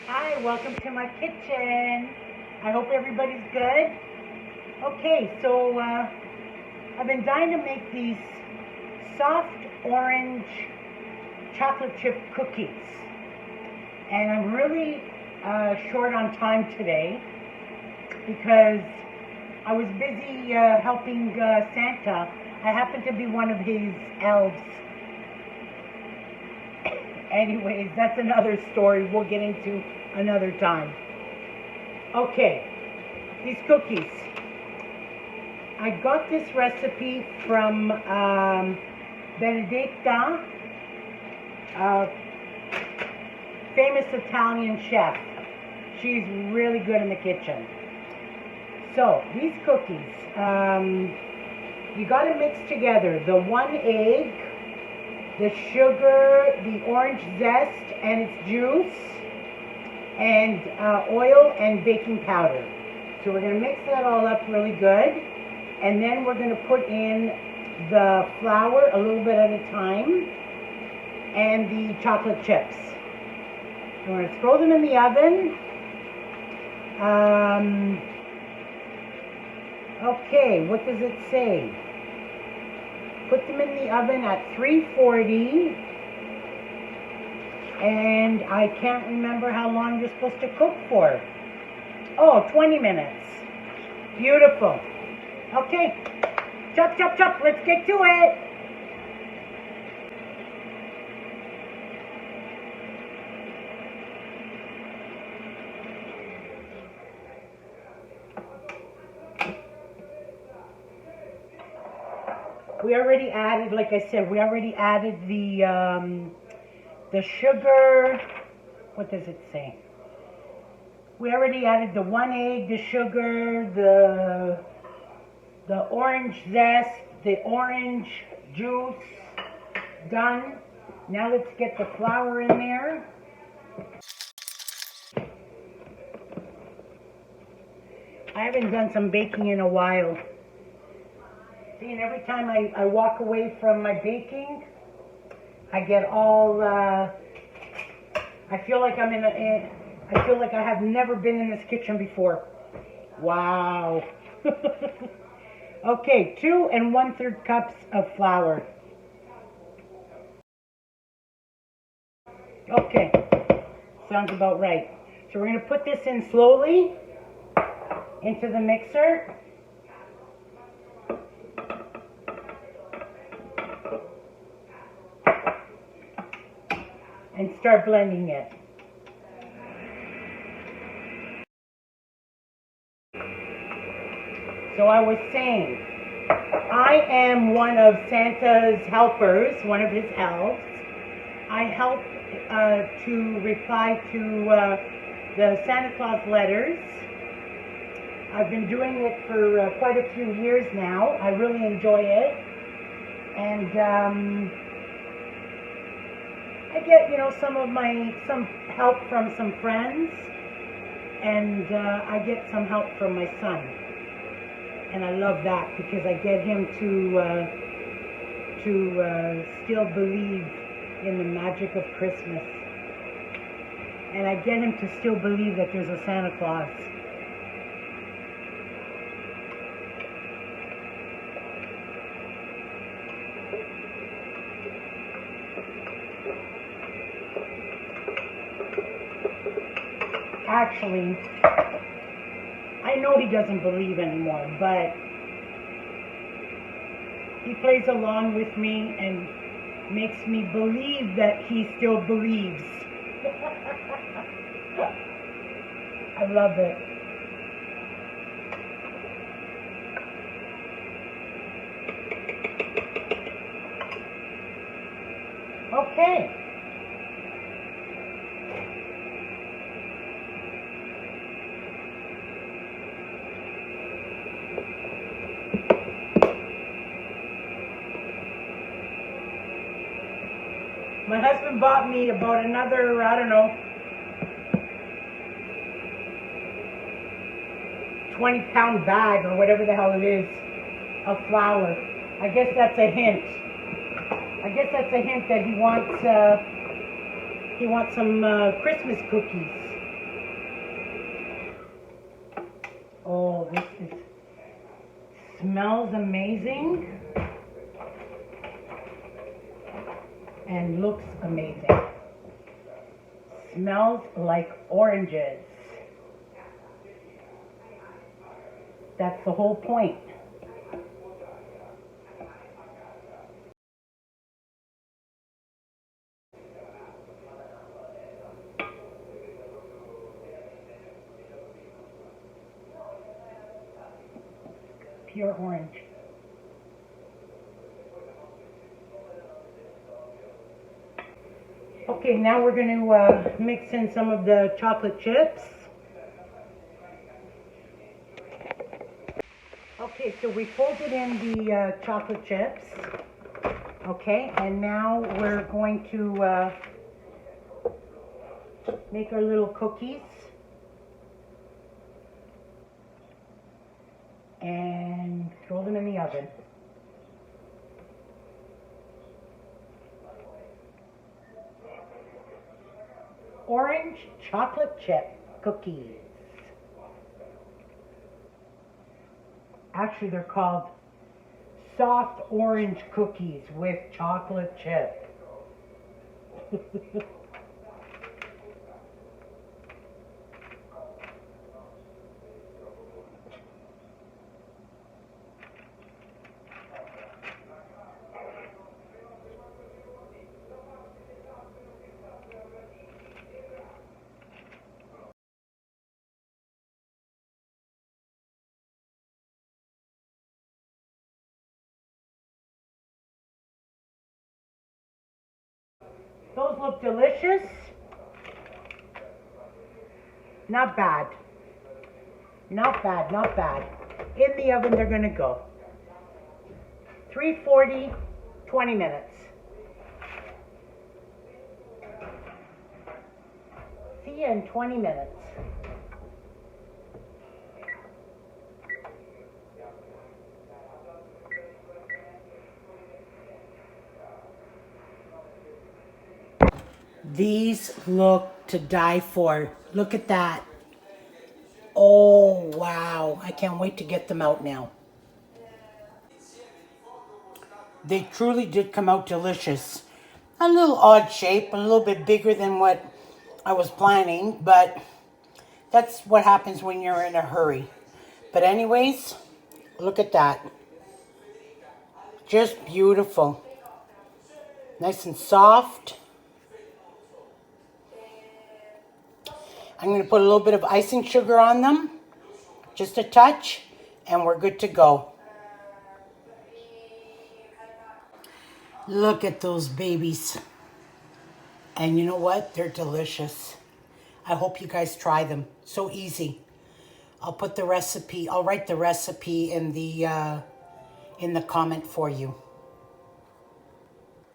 Hi, welcome to my kitchen. I hope everybody's good. Okay, so I've been dying to make these soft orange chocolate chip cookies. And I'm really short on time today because I was busy helping Santa. I happen to be one of his elves. Anyways, that's another story we'll get into another time. Okay, these cookies. I got this recipe from Benedetta, famous Italian chef. She's really good in the kitchen. So, these cookies, you got to mix together the 1 egg, the sugar, the orange zest and its juice, and oil and baking powder. So we're going to mix that all up really good, and then we're going to put in the flour a little bit at a time, and the chocolate chips. So we're going to throw them in the oven. Okay, what does it say? Put them in the oven at 340, and I can't remember how long you're supposed to cook for. Oh, 20 minutes. Beautiful. Okay, chop, chop, chop, let's get to it. We already added, like I said, we already added the sugar. What does it say? We already added the 1 egg, the sugar, the orange zest, the orange juice. Done. Now let's get the flour in there. I haven't done some baking in a while. See, and every time I walk away from my baking, I get all, I feel like I feel like I have never been in this kitchen before. Wow. Okay, 2 1/3 cups of flour. Okay, sounds about right. So we're going to put this in slowly into the mixer. And start blending it. So I was saying, I am one of Santa's helpers, one of his elves. I help to reply to the Santa Claus letters. I've been doing it for quite a few years now. I really enjoy it. And I get, some help from some friends, and I get some help from my son. And I love that because I get him to still believe in the magic of Christmas. And I get him to still believe that there's a Santa Claus. Actually, I know he doesn't believe anymore, but he plays along with me and makes me believe that he still believes. I love it. Okay. My husband bought me about another, I don't know, 20-pound bag or whatever the hell it is of flour. I guess that's a hint. I guess that's a hint that he wants some Christmas cookies. Oh, this is, smells amazing and looks amazing. Smells like oranges. That's the whole point. Pure orange. Okay, now we're going to mix in some of the chocolate chips. Okay, so we folded in the chocolate chips. Okay, and now we're going to make our little cookies. And throw them in the oven. Orange chocolate chip cookies. Actually, they're called soft orange cookies with chocolate chip. Those look delicious. Not bad. Not bad, not bad. In the oven they're going to go. 340, 20 minutes. See you in 20 minutes. These look to die for. Look at that. Oh, wow. I can't wait to get them out now. They truly did come out delicious. A little odd shape, a little bit bigger than what I was planning, but that's what happens when you're in a hurry. But anyways, look at that. Just beautiful. Nice and soft. I'm going to put a little bit of icing sugar on them, just a touch, and we're good to go. Look at those babies. And you know what? They're delicious. I hope you guys try them. So easy. I'll put the recipe, I'll write the recipe in the comment for you.